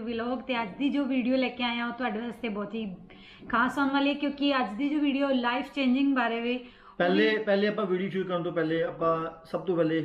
Vlog. ਤੇ ਅੱਜ ਦੀ ਜੋ ਵੀਡੀਓ ਲੈ ਕੇ ਆਏ ਹਾਂ ਉਹ ਤੁਹਾਡੇ ਵਾਸਤੇ ਬਹੁਤ ਹੀ ਖਾਸ ਹੋਣ ਵਾਲੀ ਹੈ, ਕਿਉਂਕਿ ਅੱਜ ਦੀ ਜੋ ਵੀਡੀਓ ਲਾਈਫ ਚੇਂਜਿੰਗ ਬਾਰੇ ਵੇ। ਪਹਿਲੇ ਆਪਾਂ ਵੀਡੀਓ ਸ਼ੁਰੂ ਕਰਨ ਤੋਂ ਪਹਿਲੇ ਆਪਾਂ ਸਭ ਤੋਂ ਪਹਿਲੇ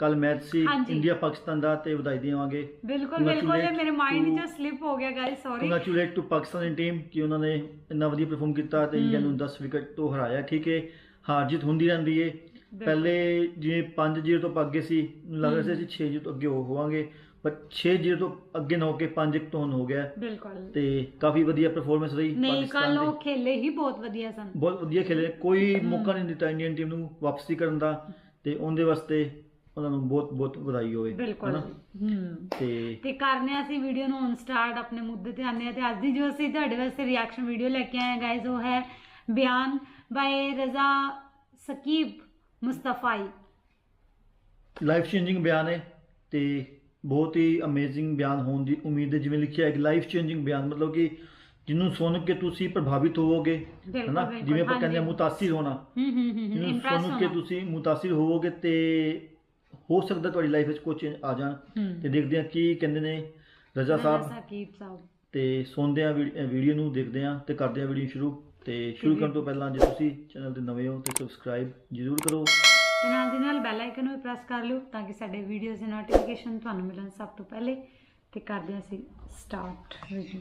ਕੱਲ ਮੈਚ ਸੀ ਹਾਂਜੀ। ਇੰਡੀਆ ਪਾਕਿਸਤਾਨ ਦਾ ਤੇ ਵਧਾਈ ਦੇਵਾਂਗੇ। ਬਿਲਕੁਲ ਬਿਲਕੁਲ, ਇਹ ਮੇਰੇ ਮਾਈਂਡ 'ਚ ਸਲਿਪ ਹੋ ਗਿਆ guys, sorry. Congratulate to Pakistani team ਕਿ ਉਹਨਾਂ ਨੇ ਇੰਨਾ ਵਧੀਆ ਪਰਫਾਰਮ ਕੀਤਾ ਤੇ ਇੰਡੀਆ ਨੂੰ 10 ਵਿਕਟ ਤੋਂ ਹਰਾਇਆ। ਠੀਕ ਹੈ, ਹਾਰ ਜਿੱਤ ਹੁੰਦੀ ਰਹਿੰਦੀ ਹੈ। ਪਹਿਲੇ ਜਿਵੇਂ 5-0 ਤੋਂ ਆਪਾਂ ਅੱਗੇ ਸੀ, ਲੱਗ ਰਿਹਾ ਸੀ ਅਸੀਂ 6-0 ਤੋਂ ਅੱਗੇ ਹੋਵਾਂਗੇ, ਪਰ 6-0 ਤੋਂ ਅੱਗੇ ਨਾ ਹੋ ਕੇ 5-1 ਤੋਂ ਹੁਣ ਹੋ ਗਿਆ ਬਿਲਕੁਲ ਤੇ ਕਾਫੀ ਵਧੀਆ ਪਰਫਾਰਮੈਂਸ ਰਹੀ ਨਹੀਂ, ਕੱਲ ਉਹ ਦੀ। ਖੇਲੇ ਹੀ ਬਹੁਤ ਵਧੀਆ ਸਨ, ਬਹੁਤ ਵਧੀਆ ਖੇਲੇ, ਕੋਈ ਮੌਕਾ ਨਹੀਂ ਦਿੱਤਾ ਇੰਡੀਅਨ ਟੀਮ ਨੂੰ ਵਾਪਸੀ ਕਰਨ ਦਾ, ਤੇ ਉਹਦੇ ਵਾਸਤੇ ਉਹਨਾਂ ਨੂੰ ਬਹੁਤ ਬਹੁਤ ਵਧਾਈ ਹੋਵੇ। ਬਿਲਕੁਲ। ਤੇ ਕਰਨੇ ਆ ਅਸੀਂ ਵੀਡੀਓ ਨੂੰ ਹੁਣ ਸਟਾਰਟ, ਆਪਣੇ ਮੁੱਦੇ ਤੇ ਆਨੇ ਆ। ਤੇ ਅੱਜ ਦੀ ਜੋ ਅਸੀਂ ਤੁਹਾਡੇ ਵਾਸਤੇ ਰਿਐਕਸ਼ਨ ਵੀਡੀਓ ਲੈ ਕੇ ਆਏ ਹਾਂ ਗਾਇਜ਼, ਉਹ ਹੈ ਬਿਆਨ ਬਾਏ ਰਜ਼ਾ ਸਕੀਬ ਮੁਸਤਫਾਈ। ਲਾਈਫ ਚੇਂਜਿੰਗ ਬਿਆਨ ਹੈ ਤੇ ਬਹੁਤ ਹੀ ਅਮੇਜ਼ਿੰਗ ਬਿਆਨ ਹੋਣ ਦੀ ਉਮੀਦ ਹੈ। ਜਿਵੇਂ ਲਿਖਿਆ ਹੈ ਕਿ ਲਾਈਫ ਚੇਂਜਿੰਗ ਬਿਆਨ ਮਤਲਬ ਕਿ ਜਿਹਨੂੰ ਸੁਣ ਕੇ ਤੁਸੀਂ ਪ੍ਰਭਾਵਿਤ ਹੋਵੋਗੇ, ਹੈਨਾ, ਜਿਵੇਂ ਆਪਾਂ ਕਹਿੰਦੇ ਆ ਮੁਤਾਸਿਰ ਹੋਣਾ, ਜਿਹਨੂੰ ਸੁਣ ਕੇ ਤੁਸੀਂ ਮੁਤਾਸਿਰ ਹੋਵੋਗੇ ਤੇ ਹੋ ਸਕਦਾ ਤੁਹਾਡੀ ਲਾਈਫ ਵਿੱਚ ਕੁਝ ਚੇਂਜ ਆ ਜਾਣ। ਤੇ ਦੇਖਦੇ ਆ ਕੀ ਕਹਿੰਦੇ ਨੇ ਰਜ਼ਾ ਸਾਹਿਬ, ਤੇ ਸੁਣਦੇ ਆ ਵੀਡੀਓ ਨੂੰ, ਦੇਖਦੇ ਆ ਤੇ ਕਰਦੇ ਆ ਵੀਡੀਓ ਸ਼ੁਰੂ। ਤੇ ਸ਼ੁਰੂ ਕਰਨ ਤੋਂ ਪਹਿਲਾਂ ਜੇ ਤੁਸੀਂ ਚੈਨਲ ਤੇ ਨਵੇਂ ਹੋ ਤੇ ਸਬਸਕ੍ਰਾਈਬ ਜ਼ਰੂਰ ਕਰੋ ਤੇ ਨਾਲ ਦੀ ਨਾਲ ਬੈਲ ਆਈਕਨ ਨੂੰ ਪ੍ਰੈਸ ਕਰ ਲਿਓ ਤਾਂ ਕਿ ਸਾਡੇ ਵੀਡੀਓਜ਼ ਦੇ ਨੋਟੀਫਿਕੇਸ਼ਨ ਤੁਹਾਨੂੰ ਮਿਲਣ ਸਭ ਤੋਂ ਪਹਿਲੇ। ਤੇ ਕਰਦੇ ਹਾਂ ਅਸੀਂ ਸਟਾਰਟ ਵੀਡੀਓ।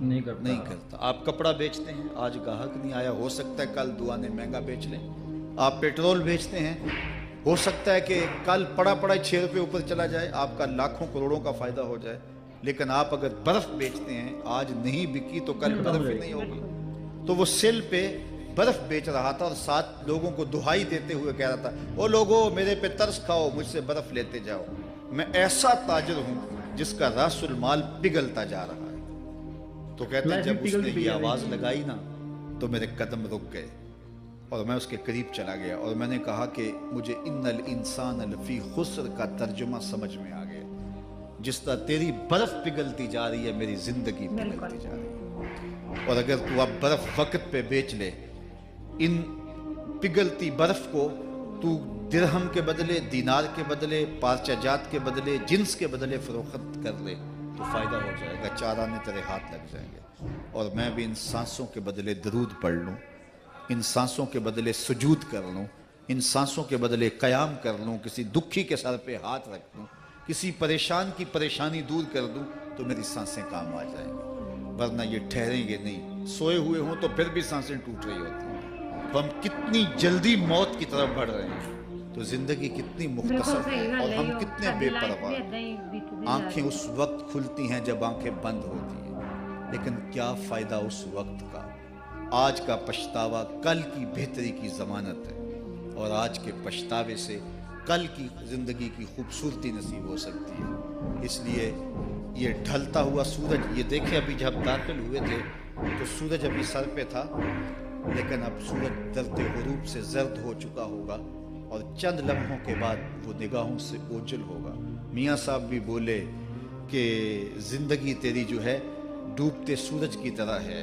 نہیں کرتا نہیں کرتا. آپ کپڑا بیچتے ہیں, آج گاہک نہیں آیا, ہو سکتا ہے کل دعانے مہنگا بیچ لیں. آپ پیٹرول بیچتے ہیں, ہو سکتا ہے کہ کل پڑا 6 روپے اوپر چلا جائے, آپ کا لاکھوں کروڑوں کا فائدہ ہو جائے. لیکن آپ اگر برف بیچتے ہیں, آج نہیں بکی تو کل برف ہی نہیں ہوگی. تو وہ سیل پہ برف بیچ رہا تھا اور 7 لوگوں کو دہائی دیتے ہوئے کہہ رہا تھا, او لوگو میرے پہ ترس کھاؤ, مجھ سے برف لیتے جاؤ, میں ایسا تاجر ہوں جس کا راس المال پگھلتا جا رہا ہے. تو کہتے ہیں جب اس نے یہ آواز لگائی نا تو میرے قدم رک گئے اور میں اس کے قریب چلا گیا اور میں نے کہا کہ مجھے ان الانسان لفی خسر کا ترجمہ سمجھ میں آ گیا. جس طرح تیری برف پگھلتی جا رہی ہے, میری زندگی پگھلتی جا رہی ہے. اور اگر تو اب برف وقت پہ بیچ لے, ان پگھلتی برف کو تو درہم کے بدلے, دینار کے بدلے, پارچہ جات کے بدلے, جنس کے بدلے فروخت کر لے تو فائدہ ہو جائے گا, 4 آنے تیرے ہاتھ لگ جائیں گے. اور میں بھی ان سانسوں کے بدلے درود پڑھ لوں, ان سانسوں کے بدلے سجود کر لوں, ان سانسوں کے بدلے قیام کر لوں, کسی دکھی کے سر پہ ہاتھ رکھ دوں, کسی پریشان کی پریشانی دور کر دوں تو میری سانسیں کام آ جائیں گی. ورنہ یہ ٹھہریں گے نہیں. سوئے ہوئے ہوں تو پھر بھی سانسیں ٹوٹ رہی ہوتی ہیں. تو ہم کتنی جلدی موت کی طرف بڑھ رہے ہیں, تو زندگی کتنی مختصر ہے اور ہم کتنے بے پرواہ. آنکھیں اس وقت کھلتی ہیں جب آنکھیں بند ہوتی ہیں, لیکن کیا فائدہ اس وقت کا. آج کا پچھتاوا کل کی بہتری کی ضمانت ہے, اور آج کے پچھتاوے سے کل کی زندگی کی خوبصورتی نصیب ہو سکتی ہے. اس لیے یہ ڈھلتا ہوا سورج, یہ دیکھیں ابھی جب داخل ہوئے تھے تو سورج ابھی سر پہ تھا, لیکن اب سورج درد غروب سے زرد ہو چکا ہوگا اور چند لمحوں کے بعد وہ نگاہوں سے اوجھل ہوگا. میاں صاحب بھی بولے کہ زندگی تیری جو ہے ڈوبتے سورج کی طرح ہے,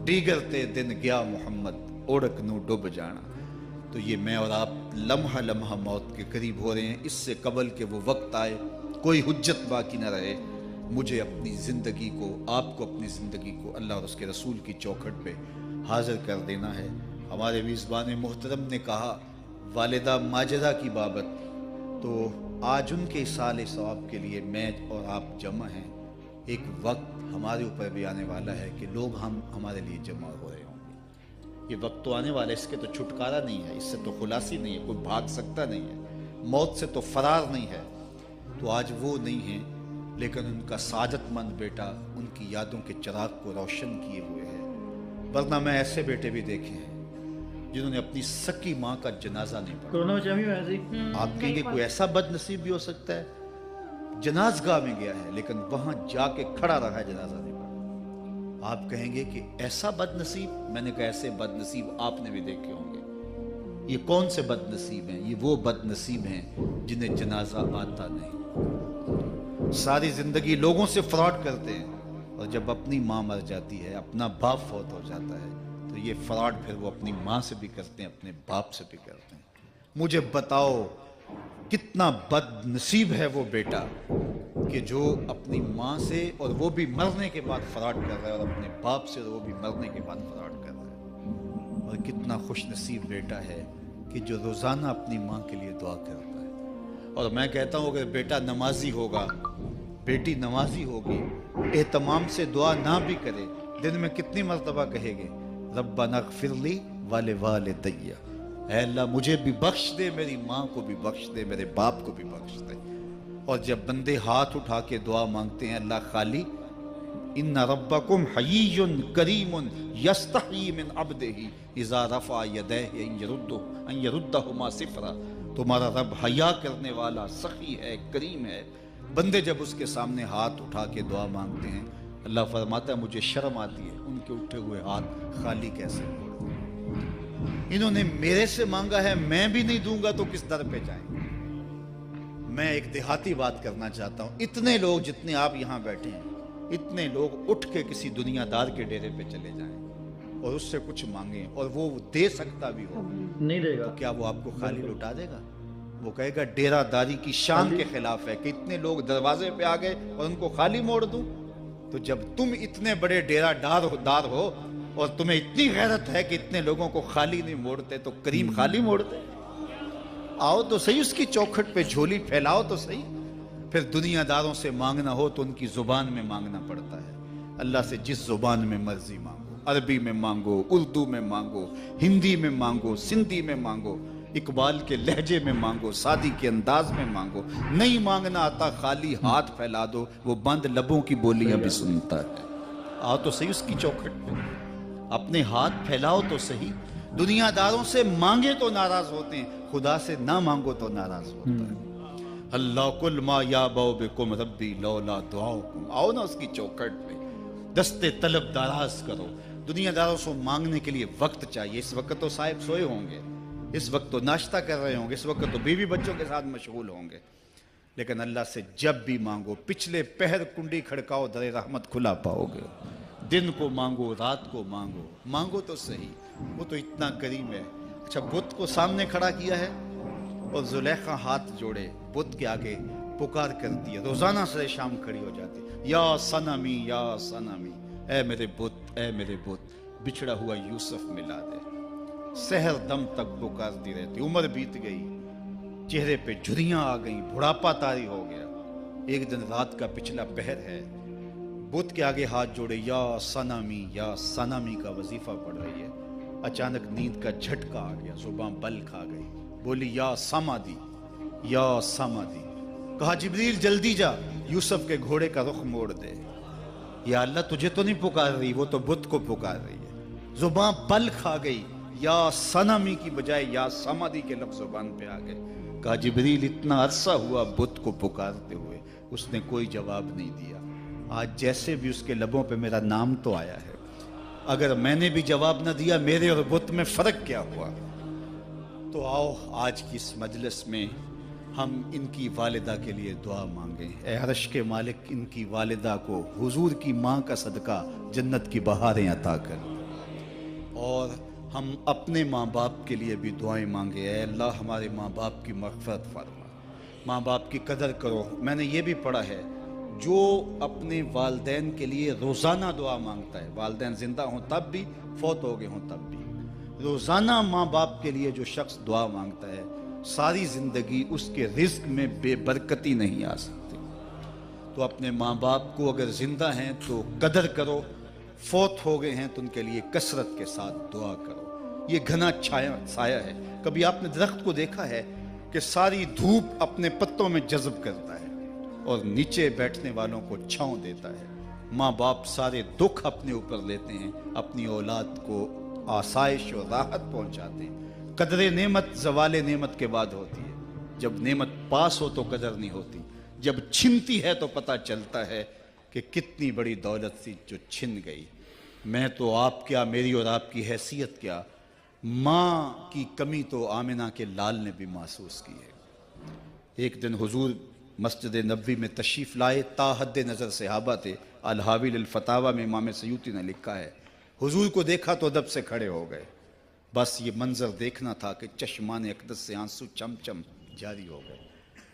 دیگرتے دن گیا محمد اوڑک نو ڈوب جانا. تو یہ میں اور آپ لمحہ لمحہ موت کے قریب ہو رہے ہیں. اس سے قبل کہ وہ وقت آئے کوئی حجت باقی نہ رہے, مجھے اپنی زندگی کو, آپ کو اپنی زندگی کو اللہ اور اس کے رسول کی چوکھٹ پہ حاضر کر دینا ہے. ہمارے میزبان محترم نے کہا والدہ ماجدہ کی بابت, تو آج ان کے ایصال ثواب کے لیے میں اور آپ جمع ہیں. ایک وقت ہمارے اوپر بھی آنے والا ہے کہ لوگ ہمارے لیے جمع ہو رہے ہوں گے. یہ وقت تو آنے والا ہے, اس کے تو چھٹکارا نہیں ہے, اس سے تو خلاصی نہیں ہے, کوئی بھاگ سکتا نہیں ہے, موت سے تو فرار نہیں ہے. تو آج وہ نہیں ہیں, لیکن ان کا سعادت مند بیٹا ان کی یادوں کے چراغ کو روشن کیے ہوئے ہے. ورنہ میں ایسے بیٹے بھی دیکھے ہیں جنہوں نے اپنی سکی ماں کا جنازہ نہیں پڑھا. کورونا میں چاہیے ایسے آپ کہیں گے کوئی ایسا بد نصیب بھی ہو سکتا ہے, جنازگاہ میں گیا ہے لیکن وہاں جا کے کھڑا رہا ہے, جنازہ نہیں پڑھا. آپ کہیں گے کہ ایسا بد نصیب, میں نے کہا ایسے بد نصیب آپ نے بھی دیکھے ہوں گے. یہ کون سے بد نصیب ہیں؟ یہ وہ بد نصیب ہیں جنہیں جنازہ آتا نہیں. ساری زندگی لوگوں سے فراڈ کرتے ہیں, اور جب اپنی ماں مر جاتی ہے, اپنا باپ فوت ہو جاتا ہے, تو یہ فراڈ پھر وہ اپنی ماں سے بھی کرتے ہیں, اپنے باپ سے بھی کرتے ہیں. مجھے بتاؤ کتنا بد نصیب ہے وہ بیٹا کہ جو اپنی ماں سے, اور وہ بھی مرنے کے بعد فراڈ کر رہا ہے, اور اپنے باپ سے وہ بھی مرنے کے بعد فراڈ کر رہا ہے. اور کتنا خوش نصیب بیٹا ہے کہ جو روزانہ اپنی ماں کے لیے دعا کرتا ہے. اور میں کہتا ہوں اگر بیٹا نمازی ہوگا, بیٹی نمازی ہوگی, اہتمام سے دعا نہ بھی کرے, دن میں کتنی مرتبہ کہے گے ربنا اغفر لی ولوالدی, اے اللہ مجھے بھی بخش دے, میری ماں کو بھی بخش دے, میرے باپ کو بھی بخش دے. اور جب بندے ہاتھ اٹھا کے دعا مانگتے ہیں اللہ خالی, ان ربکم حیی کریم یستحیی من عبدہ اذا رفع یدیہ ان یردہما صفرا. تمہارا رب حیا کرنے والا, سخی ہے, کریم ہے. بندے جب اس کے سامنے ہاتھ اٹھا کے دعا مانگتے ہیں, اللہ فرماتا ہے مجھے شرم آتی ہے ان کے اٹھے ہوئے ہاتھ خالی کیسے موڑوں. انہوں نے میرے سے مانگا ہے, میں بھی نہیں دوں گا تو کس در پہ جائیں گے. میں ایک دیہاتی بات کرنا چاہتا ہوں, اتنے لوگ جتنے آپ یہاں بیٹھے ہیں, اتنے لوگ اٹھ کے کسی دنیا دار کے ڈیرے پہ چلے جائیں اور اس سے کچھ مانگیں, اور وہ دے سکتا بھی ہو, نہیں دے گا, تو کیا وہ آپ کو خالی لوٹا دے گا؟ وہ کہے گا ڈیرہ داری کی شان کے خلاف ہے کہ اتنے لوگ دروازے پہ آ گئے اور ان کو خالی موڑ دوں. تو جب تم اتنے بڑے ڈیرہ دار ہو اور تمہیں اتنی غیرت ہے کہ اتنے لوگوں کو خالی نہیں موڑتے, تو کریم خالی موڑتے. آؤ تو صحیح اس کی چوکھٹ پہ جھولی پھیلاؤ تو صحیح. پھر دنیا داروں سے مانگنا ہو تو ان کی زبان میں مانگنا پڑتا ہے. اللہ سے جس زبان میں مرضی مانگو، عربی میں مانگو، اردو میں مانگو، ہندی میں مانگو، سندھی میں مانگو، اقبال کے لہجے میں مانگو، سادی کے انداز میں مانگو۔ نہیں مانگنا آتا خالی ہاتھ پھیلا دو، وہ بند لبوں کی بولیاں بھی سنتا ہے۔ آؤ تو صحیح اس کی چوکھٹ پہ، اپنے ہاتھ پھیلاؤ تو صحیح۔ دنیا داروں سے مانگے تو ناراض ہوتے ہیں، خدا سے نہ مانگو تو ناراض ہوتا ہے۔ اللہ کل ما یا بو بکم ربی لولا دعاؤکم، آؤ نا اس کی چوکھٹ پہ، دستے طلب دراز کرو۔ دنیا داروں سے مانگنے کے لیے وقت چاہیے۔ اس وقت تو صاحب سوئے ہوں گے، اس وقت تو ناشتہ کر رہے ہوں گے، اس وقت تو بیوی بچوں کے ساتھ مشغول ہوں گے، لیکن اللہ سے جب بھی مانگو، پچھلے پہر کنڈی کھڑکاؤ، در رحمت کھلا پاؤ گے۔ دن کو مانگو، رات کو مانگو، مانگو تو صحیح، وہ تو اتنا کریم ہے۔ اچھا، بت کو سامنے کھڑا کیا ہے اور زلیخا ہاتھ جوڑے بت کے آگے پکار کرتی ہے، روزانہ سے شام کھڑی ہو جاتی ہے، یا صنمی یا صنمی، اے میرے بت، اے میرے بت، بچھڑا ہوا یوسف ملا دے۔ سحر دم تک پکارتی رہتی، عمر بیت گئی، چہرے پہ جھریاں آ گئیں، بڑھاپا طاری ہو گیا۔ ایک دن رات کا پچھلا پہر ہے، بت کے آگے ہاتھ جوڑے، یا صنمی یا صنمی کا وظیفہ پڑھ رہی ہے۔ اچانک نیند کا جھٹکا آ گیا، زبان بل کھا گئی، بولی یا سمادی یا سمادی۔ کہا جبریل جلدی جا، یوسف کے گھوڑے کا رخ موڑ دے۔ یا اللہ تجھے تو نہیں پکار رہی، وہ تو بت کو پکار رہی ہے۔ زبان بل کھا گئی، یا صنمی کی بجائے یا سمادی کے لفظ زبان پہ آ گئے۔ کہا جبریل اتنا عرصہ ہوا بت کو پکارتے ہوئے، اس نے کوئی جواب نہیں دیا، آج جیسے بھی اس کے لبوں پہ میرا نام تو آیا ہے، اگر میں نے بھی جواب نہ دیا، میرے اور بت میں فرق کیا ہوا؟ تو آؤ آج کی اس مجلس میں ہم ان کی والدہ کے لیے دعا مانگیں۔ اے عرش کے مالک، ان کی والدہ کو حضور کی ماں کا صدقہ جنت کی بہاریں عطا کر، اور ہم اپنے ماں باپ کے لیے بھی دعائیں مانگے۔ اے اللہ ہمارے ماں باپ کی مغفرت فرما، ماں باپ کی قدر کرو۔ میں نے یہ بھی پڑھا ہے، جو اپنے والدین کے لیے روزانہ دعا مانگتا ہے، والدین زندہ ہوں تب بھی، فوت ہو گئے ہوں تب بھی، روزانہ ماں باپ کے لیے جو شخص دعا مانگتا ہے، ساری زندگی اس کے رزق میں بے برکتی نہیں آ سکتی۔ تو اپنے ماں باپ کو اگر زندہ ہیں تو قدر کرو، فوت ہو گئے ہیں تو ان کے لیے کثرت کے ساتھ دعا کرو۔ یہ گھنا سایہ ہے۔ کبھی آپ نے درخت کو دیکھا ہے کہ ساری دھوپ اپنے پتوں میں جذب کرتا ہے اور نیچے بیٹھنے والوں کو چھاؤں دیتا ہے؟ ماں باپ سارے دکھ اپنے اوپر لیتے ہیں، اپنی اولاد کو آسائش اور راحت پہنچاتے ہیں۔ قدر نعمت زوال نعمت کے بعد ہوتی ہے، جب نعمت پاس ہو تو قدر نہیں ہوتی، جب چھنتی ہے تو پتہ چلتا ہے کہ کتنی بڑی دولت تھی جو چھن گئی۔ میں تو آپ کیا، میری اور آپ کی حیثیت کیا، ماں کی کمی تو آمنہ کے لال نے بھی محسوس کی ہے۔ ایک دن حضور مسجد نبوی میں تشریف لائے، تا حد نظر صحابہ تھے۔ الحاوی للفتاوی میں امام سیوطی نے لکھا ہے، حضور کو دیکھا تو ادب سے کھڑے ہو گئے، بس یہ منظر دیکھنا تھا کہ چشمان اقدس سے آنسو چم چم جاری ہو گئے،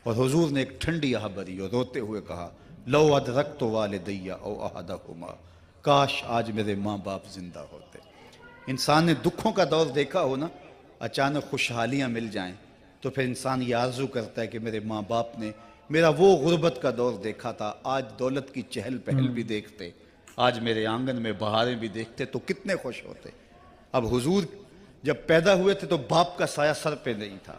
اور حضور نے ایک ٹھنڈی آہ بھری اور روتے ہوئے کہا، لو ادرکت والدی او احدہما، کاش آج میرے ماں باپ زندہ ہوتے۔ انسان نے دکھوں کا دور دیکھا ہو نا، اچانک خوشحالیاں مل جائیں تو پھر انسان یہ آرزو کرتا ہے کہ میرے ماں باپ نے میرا وہ غربت کا دور دیکھا تھا، آج دولت کی چہل پہل بھی دیکھتے، آج میرے آنگن میں بہاریں بھی دیکھتے تو کتنے خوش ہوتے۔ اب حضور جب پیدا ہوئے تھے تو باپ کا سایہ سر پہ نہیں تھا،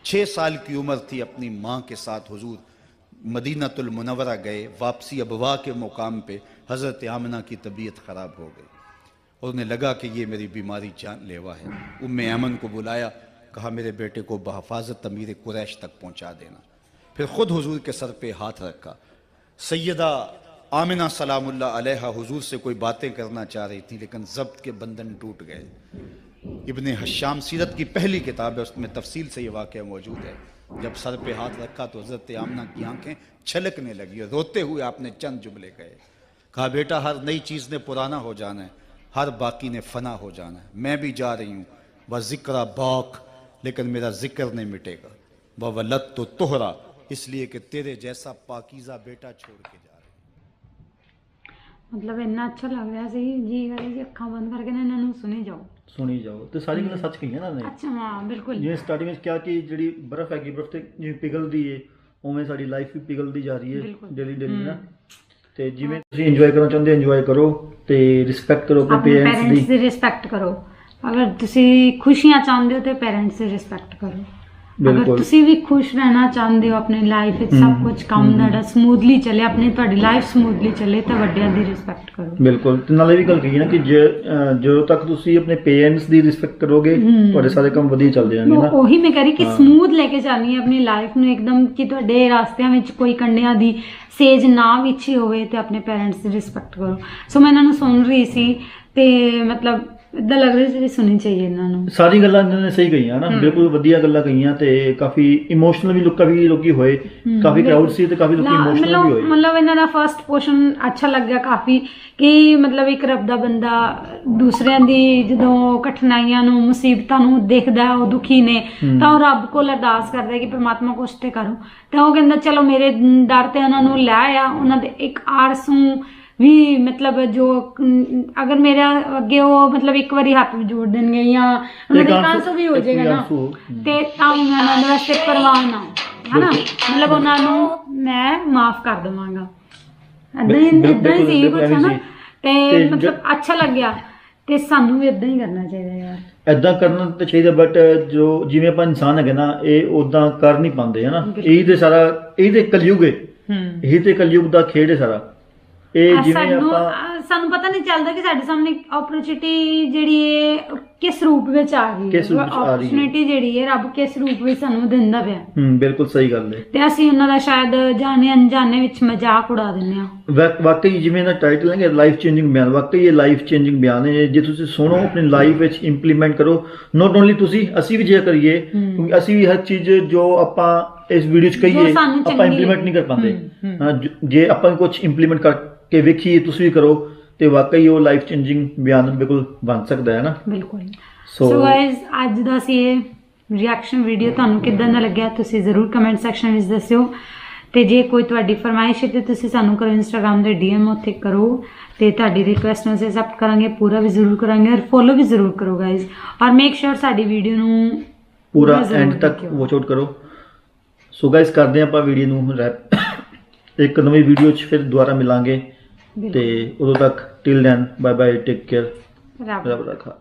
6 سال کی عمر تھی، اپنی ماں کے ساتھ حضور مدینۃ المنورہ گئے۔ واپسی ابوا کے مقام پہ حضرت آمنہ کی طبیعت خراب ہو گئی اور انہیں لگا کہ یہ میری بیماری جان لیوا ہے۔ ام ایمن کو بلایا، کہا میرے بیٹے کو بحفاظت امیر قریش تک پہنچا دینا۔ پھر خود حضور کے سر پہ ہاتھ رکھا۔ سیدہ آمنہ سلام اللہ علیہا حضور سے کوئی باتیں کرنا چاہ رہی تھی، لیکن ضبط کے بندھن ٹوٹ گئے۔ ابن حشام سیرت کی پہلی کتاب ہے، اس میں تفصیل سے یہ واقعہ موجود ہے۔ جب سر پہ ہاتھ رکھا تو حضرت آمنہ کی آنکھیں چھلکنے لگی اور روتے ہوئے آپ نے چند جملے کہے۔ کہا بیٹا، ہر نئی چیز نے پرانا ہو جانا ہے، ہر باقی نے فنا ہو جانا ہے۔ میں بھی جا رہی ہوں، وذکر باق، لیکن میرا ذکر نہیں مٹے گا۔ وولدت طہرا، اس لیے کہ تیرے جیسا پاکیزہ بیٹا چھوڑ کے جا رہی ہوں۔ مطلب اتنا اچھا لگ رہا سی جی کرے جی اکھاں بند کر کے نا انہاں نوں سنی جاؤ تو ساری گلاں سچ کہیاں نا نے۔ اچھا ہاں بالکل، جی سٹارٹنگ وچ کیا کہ جڑی برف ہے، برف تے جی پگھلدی ہے اوویں ساری لائف بھی پگھلدی جا رہی ہے ڈیلی نا۔ ਤੇ ਜਿਵੇਂ ਤੁਸੀਂ ਇੰਜੋਏ ਕਰਨਾ ਚਾਹੁੰਦੇ ਇੰਜੋਏ ਕਰੋ ਤੇ ਰਿਸਪੈਕਟ ਕਰੋ ਆਪਣੇ ਆਪਣੇ ਪੇਰੈਂਟਸ ਪੇਰੈਂਟਸ ਦੀ। ਦੀ ਰਿਸਪੈਕਟ ਕਰੋ। ਅਗਰ ਤੁਸੀਂ ਖੁਸ਼ੀਆਂ ਚਾਹੁੰਦੇ ਹੋ ਤੇ ਪੇਰੈਂਟਸ ਦੀ ਰਿਸਪੈਕਟ ਕਰੋ। ਅਗਰ ਬਿਲਕੁਲ। ਤੁਸੀਂ ਵੀ ਖੁਸ਼ ਰਹਿਣਾ ਚਾਹੁੰਦੇ ਹੋ ਆਪਣੀ ਲਾਈਫ ਵਿੱਚ ਸਭ ਕੁਝ ਕੰਮ ਤੁਹਾਡਾ ਸਮੂਥਲੀ ਚੱਲੇ, ਆਪਣੀ ਤੁਹਾਡੀ ਲਾਈਫ ਸਮੂਥਲੀ ਚੱਲੇ, ਤਾਂ ਵੱਡਿਆਂ ਦੀ ਰਿਸਪੈਕਟ ਕਰੋ। ਬਿਲਕੁਲ। ਤੇ ਨਾਲੇ ਵੀ ਗੱਲ ਕਹੀ ਨਾ ਕਿ ਜਦੋਂ ਤੱਕ ਤੁਸੀਂ ਆਪਣੇ ਪੇਰੈਂਟਸ ਦੀ ਰਿਸਪੈਕਟ ਕਰੋਗੇ ਤੁਹਾਡੇ ਸਾਰੇ ਕੰਮ ਵਧੀਆ ਚੱਲਦੇ ਜਾਣਗੇ ਨਾ। ਉਹੀ ਮੈਂ ਕਹਿ ਰਹੀ ਕਿ ਸਮੂਥ ਲੈ ਕੇ ਚੱਲਣੀ ਹੈ ਆਪਣੀ ਲਾਈਫ ਨੂੰ ਇੱਕਦਮ, ਕਿ ਤੁਹਾਡੇ ਰਾਸਤਿਆਂ ਵਿੱਚ ਕੋਈ ਕੰਡਿਆਂ ਦੀ ਸੇਜ ਨਾ ਵਿਛੀ ਹੋਵੇ, ਤੇ ਆਪਣੇ ਪੇਰੈਂਟਸ ਦੀ ਰਿਸਪੈਕਟ ਕਰੋ। ਸੋ ਮੈਂ ਇਹਨਾਂ ਨੂੰ ਸੁਣ ਰਹੀ ਸੀ ਤੇ ਮਤਲਬ ਇਦਾਂ ਲੱਗ ਰਿਹਾ ਸੀ ਵੀ ਸੁਣਨੀ ਚਾਹੀਏ ਇਹਨਾਂ ਨੂੰ। ਸਾਰੀ ਗੱਲਾਂ ਇਹਨਾਂ ਨੇ ਸਹੀ ਕਹੀਆਂ ਨਾ, ਬਿਲਕੁਲ ਵਧੀਆ ਗੱਲਾਂ ਕਹੀਆਂ ਤੇ ਕਾਫੀ ਇਮੋਸ਼ਨਲ ਵੀ ਕਾਫੀ ਲੋਕੀ ਹੋਏ, ਕਾਫੀ ਕਰਾਊਡ ਸੀ ਤੇ ਕਾਫੀ ਲੋਕੀ ਇਮੋਸ਼ਨਲ ਵੀ ਹੋਏ। ਮਤਲਬ ਇਹਨਾਂ ਦਾ ਫਰਸਟ ਪੋਰਸ਼ਨ ਅੱਛਾ ਲੱਗਿਆ ਕਾਫੀ, ਕਿ ਮਤਲਬ ਇੱਕ ਰੱਬ ਦਾ ਬੰਦਾ ਦੂਸਰਿਆਂ ਦੀ ਜਦੋਂ ਕਠਿਨਾਈਆਂ ਨੂੰ ਮੁਸੀਬਤਾਂ ਨੂੰ ਦੇਖਦਾ, ਉਹ ਦੁਖੀ ਨੇ, ਤਾਂ ਉਹ ਰੱਬ ਕੋਲ ਅਰਦਾਸ ਕਰਦਾ ਕਿ ਪ੍ਰਮਾਤਮਾ ਕੁਛ ਤੇ ਕਰੋ। ਤਾਂ ਉਹ ਕਹਿੰਦਾ ਚਲੋ ਮੇਰੇ ਦਰ ਤੇ ਉਹਨਾਂ ਨੂੰ ਲੈ ਆ, ਉਹਨਾਂ ਦੇ ਇੱਕ ਆਰਸੂ ਵੀ ਮਤਲਬ ਜੋ ਅਗਰ ਮੇਰੇ ਅੱਗੇ ਉਹ ਮਤਲਬ ਇੱਕ ਵਾਰੀ ਹੱਥ ਵੀ ਜੋੜ ਦੇਣਗੇ ਜਾਂ ਉਹਨਾਂ ਦੇ ਆਂਸੂ ਵੀ ਹੋ ਜਾਏਗਾ ਨਾ, ਤੇ ਤਾਂ ਵੀ ਮੈਂ ਉਹਨਾਂ ਦੇ ਵਾਸਤੇ ਪਰਵਾਹ ਨਾ ਹਨਾ, ਮਤਲਬ ਉਹਨਾਂ ਨੂੰ ਮੈਂ ਮਾਫ ਕਰ ਦੇਵਾਂਗਾ। ਏਦਾਂ ਹੀ ਸੀ ਕੁਛ ਹਨਾ, ਤੇ ਮਤਲਬ ਅੱਛਾ ਲੱਗਿਆ। ਤੇ ਸਾਨੂੰ ਵੀ ਏਦਾਂ ਹੀ ਕਰਨਾ ਚਾਹੀਦਾ ਯਾਰ। ਏਦਾਂ ਕਰਨਾ ਤਾਂ ਚਾਹੀਦਾ, ਬਟ ਜੋ ਜਿਵੇਂ ਆਪਾਂ ਇਨਸਾਨ ਹੈਗੇ ਨਾ, ਇਹ ਉਦਾਂ ਕਰ ਨਹੀਂ ਪਾਉਂਦੇ ਹਨਾ। ਇਹ ਤੇ ਸਾਰਾ ਇਹ ਤੇ ਕਲਯੁਗ ਹੈ, ਇਹ ਤੇ ਕਲਯੁਗ ਦਾ ਖੇਡ ਹੈ ਸਾਰਾ। ਇਹ ਜਿਵੇਂ ਆਪਾਂ ਸਾਨੂੰ ਪਤਾ ਨਹੀਂ ਚੱਲਦਾ ਕਿ ਸਾਡੇ ਸਾਹਮਣੇ ਓਪਰਚੁਨਿਟੀ ਜਿਹੜੀ ਹੈ ਕਿਸ ਰੂਪ ਵਿੱਚ ਆ ਰਹੀ ਹੈ, ਓਪਰਚੁਨਿਟੀ ਜਿਹੜੀ ਹੈ ਰੱਬ ਕਿਸ ਰੂਪ ਵਿੱਚ ਸਾਨੂੰ ਦਿੰਦਾ ਪਿਆ। ਬਿਲਕੁਲ ਸਹੀ ਗੱਲ ਹੈ। ਤੇ ਅਸੀਂ ਉਹਨਾਂ ਦਾ ਸ਼ਾਇਦ ਜਾਣੇ ਅਣਜਾਣੇ ਵਿੱਚ ਮਜ਼ਾਕ ਉਡਾ ਦਿੰਦੇ ਹਾਂ। ਵਾਕਈ ਜਿਵੇਂ ਦਾ ਟਾਈਟਲ ਹੈ ਲਾਈਫ ਚੇਂਜਿੰਗ ਬਿਆਨ, ਵਾਕਈ ਇਹ ਲਾਈਫ ਚੇਂਜਿੰਗ ਬਿਆਨ ਹੈ। ਜੇ ਤੁਸੀਂ ਸੁਣੋ ਆਪਣੀ ਲਾਈਫ ਵਿੱਚ ਇੰਪਲੀਮੈਂਟ ਕਰੋ, ਨੋਟ ਓਨਲੀ ਤੁਸੀਂ, ਅਸੀਂ ਵੀ ਜੇ ਕਰੀਏ, ਕਿਉਂਕਿ ਅਸੀਂ ਵੀ ਹਰ ਚੀਜ਼ ਜੋ ਆਪਾਂ ਇਸ ਵੀਡੀਓ 'ਚ ਕਹੀਏ ਆਪਾਂ ਇੰਪਲੀਮੈਂਟ ਨਹੀਂ ਕਰ ਪਾਉਂਦੇ। ਜੇ ਆਪਾਂ ਕੁਝ ਇੰਪਲੀਮੈਂਟ ਕਰਕੇ ਵੇਖੀਏ, ਤੁਸੀਂ ਵੀ ਕਰੋ, ਤੇ ਵਾਕਈ ਉਹ ਲਾਈਫ ਚੇਂਜਿੰਗ ਬਿਆਨ ਬਿਲਕੁਲ ਬਣ ਸਕਦਾ ਹੈ ਨਾ। ਬਿਲਕੁਲ। ਸੋ ਗਾਇਜ਼ ਅੱਜ ਦਾ ਸੀ ਇਹ ਰਿਐਕਸ਼ਨ ਵੀਡੀਓ, ਤੁਹਾਨੂੰ ਕਿੱਦਾਂ ਦਾ ਲੱਗਿਆ ਤੁਸੀਂ ਜ਼ਰੂਰ ਕਮੈਂਟ ਸੈਕਸ਼ਨ ਵਿੱਚ ਦੱਸਿਓ। ਤੇ ਜੇ ਕੋਈ ਤੁਹਾਡੀ ਫਰਮਾਇਸ਼ ਹੈ ਤੇ ਤੁਸੀਂ ਸਾਨੂੰ ਕਰੋ ਇੰਸਟਾਗ੍ਰਾਮ ਦੇ DM ਉੱਥੇ ਕਰੋ, ਤੇ ਤੁਹਾਡੀ ਰਿਕੁਐਸਟ ਨੂੰ ਅਸੀਂ ਐਕਸੈਪਟ ਕਰਾਂਗੇ, ਪੂਰਾ ਵੀ ਜ਼ਰੂਰ ਕਰਾਂਗੇ, ਔਰ ਫੋਲੋ ਵੀ ਜ਼ਰੂਰ ਕਰੋ ਗਾਇਜ਼, ਔਰ ਮੇਕ ਸ਼ੋਰ ਸਾਡੀ ਵੀਡੀਓ ਨੂੰ ਪੂਰਾ ਐਂਡ ਤੱਕ ਵਾਚ ਆਊਟ ਕਰੋ। ਸੋ ਗਾਇਜ਼ ਕਰਦੇ ਆਪਾਂ ਵੀਡੀਓ ਨੂੰ ਰੈਪ, ਇੱਕ ਨਵੀਂ ਵੀਡੀਓ 'ਚ ਫਿਰ ਦੁਬਾਰਾ ਮਿਲਾਂਗੇ, ਤੇ ਉਦੋਂ ਤੱਕ till then bye bye, take care, ਰੱਬ ਰੱਖਾ।